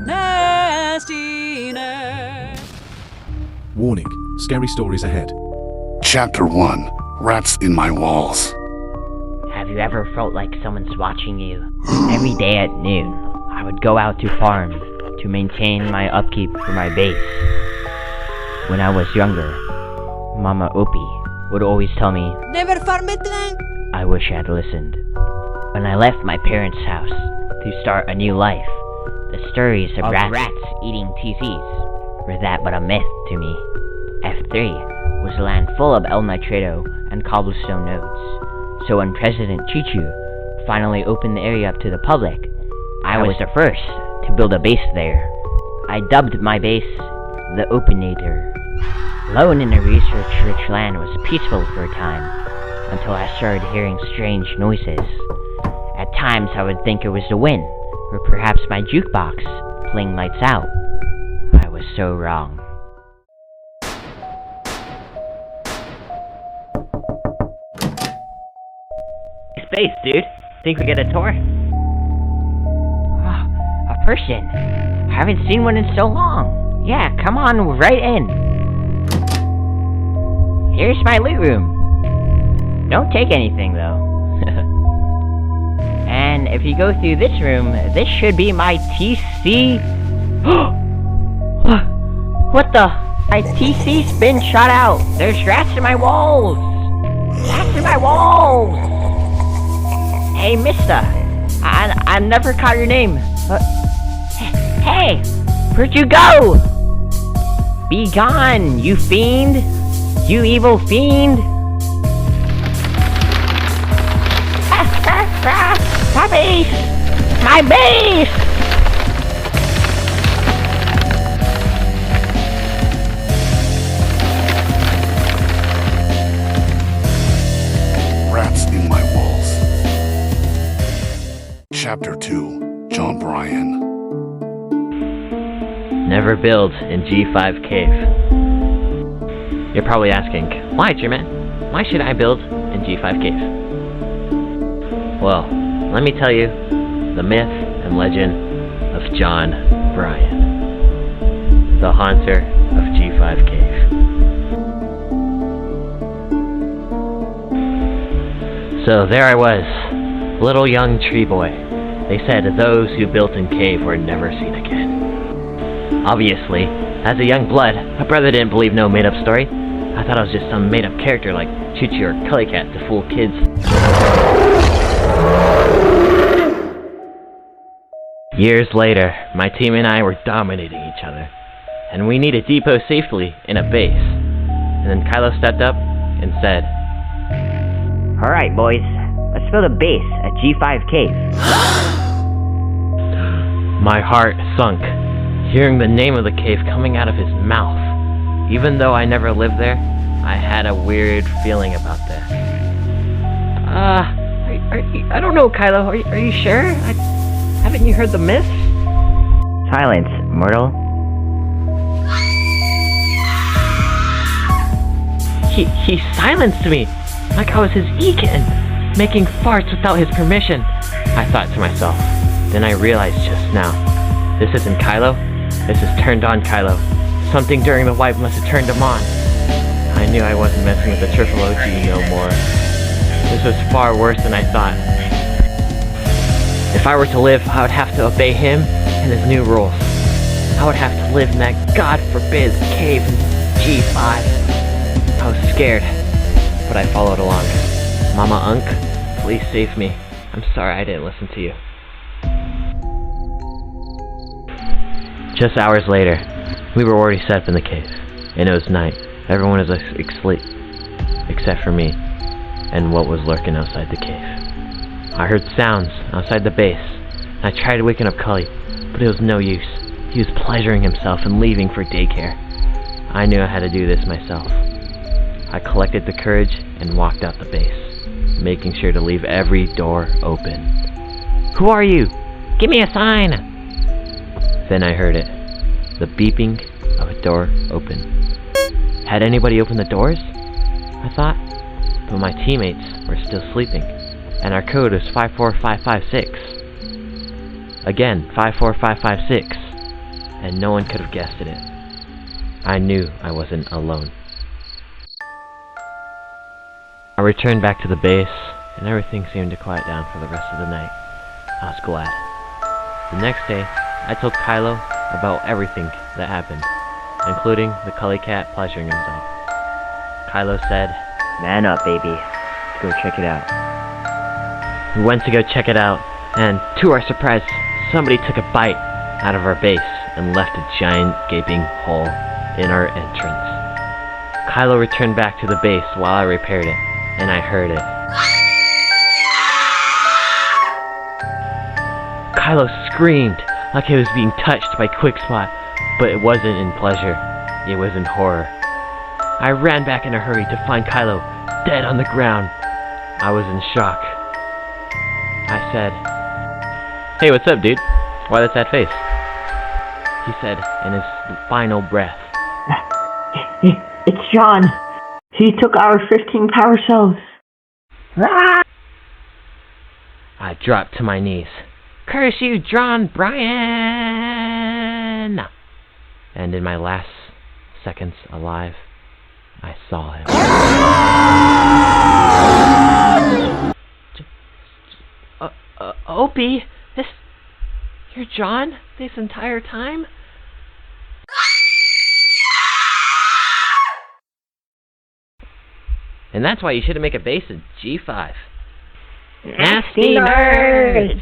Nastiness. Warning, scary stories ahead. Chapter 1. Rats in My Walls. Have you ever felt like someone's watching you? Every day at noon, I would go out to farm to maintain my upkeep for my base. When I was younger, Mama Opie would always tell me, Never farm it lang. I wish I had listened. When I left my parents' house to start a new life, the stories of rats eating TCs were that but a myth to me. F3 was a land full of El Nitrado and cobblestone nodes. So when President Chichu finally opened the area up to the public, I was the first to build a base there. I dubbed my base the Openator. Alone in a research-rich land was peaceful for a time, until I started hearing strange noises. At times I would think it was the wind, or perhaps my jukebox playing lights out. I was so wrong. Space, dude. Think we get a tour? Oh, a person. I haven't seen one in so long. Yeah, come on right in. Here's my loot room. Don't take anything, though. And if you go through this room, this should be my TC... What the? My TC's been shot out. There's rats in my walls. Rats in my walls. Hey, mister. I never caught your name. Hey, where'd you go? Be gone, you fiend. You evil fiend. My base! My base! Rats in My Walls. Chapter 2. John Bryan. Never build in G5 cave. You're probably asking, why, G-Man? Why should I build in G5 cave? Well, let me tell you the myth and legend of John Bryan, the haunter of G5 cave. So there I was, little young tree boy. They said those who built in cave were never seen again. Obviously, as a young blood, my brother didn't believe no made-up story. I thought I was just some made-up character like Choo-Choo or Cully Cat to fool kids. Years later, my team and I were dominating each other, and we needed depot safely in a base. And then Kylo stepped up and said, Alright, boys. Let's build a base at G5 Cave. My heart sunk, hearing the name of the cave coming out of his mouth. Even though I never lived there, I had a weird feeling about that. I don't know, Kylo. Are you sure? Haven't you heard the myth? Silence, mortal. He silenced me, like I was his Ekin, making farts without his permission. I thought to myself. Then I realized just now, this isn't Kylo, this is turned on Kylo. Something during the wipe must have turned him on. I knew I wasn't messing with the triple OG no more. This was far worse than I thought. If I were to live, I would have to obey him and his new rules. I would have to live in that God forbid cave in G5. I was scared, but I followed along. Mama Unk, please save me. I'm sorry I didn't listen to you. Just hours later, we were already set up in the cave, and it was night. Everyone was asleep, except for me, and what was lurking outside the cave. I heard sounds outside the base. I tried waking up Cully, but it was no use. He was pleasuring himself and leaving for daycare. I knew I had to do this myself. I collected the courage and walked out the base, making sure to leave every door open. Who are you? Give me a sign! Then I heard it, the beeping of a door open. Had anybody opened the doors? I thought, but my teammates were still sleeping, and our code was 54556. Again, 54556. and no one could have guessed it. I knew I wasn't alone. I returned back to the base, and everything seemed to quiet down for the rest of the night. I was glad. The next day, I told Kylo about everything that happened, including the Cully Cat pleasuring himself. Kylo said, Man up, baby. Let's go check it out. we went to go check it out, and to our surprise, somebody took a bite out of our base and left a giant gaping hole in our entrance. Kylo returned back to the base while I repaired it, and I heard it. Kylo screamed like he was being touched by Quickspot, but it wasn't in pleasure, it was in horror. I ran back in a hurry to find Kylo dead on the ground. I was in shock. I said, "Hey, what's up, dude? Why that sad face?" He said in his final breath, It's John. He took our 15 power cells. I dropped to my knees. "Curse you, John Bryan!" And in my last seconds alive, I saw him. Opie, you're John this entire time? And that's why you should make a base of G5. Nasty nerds!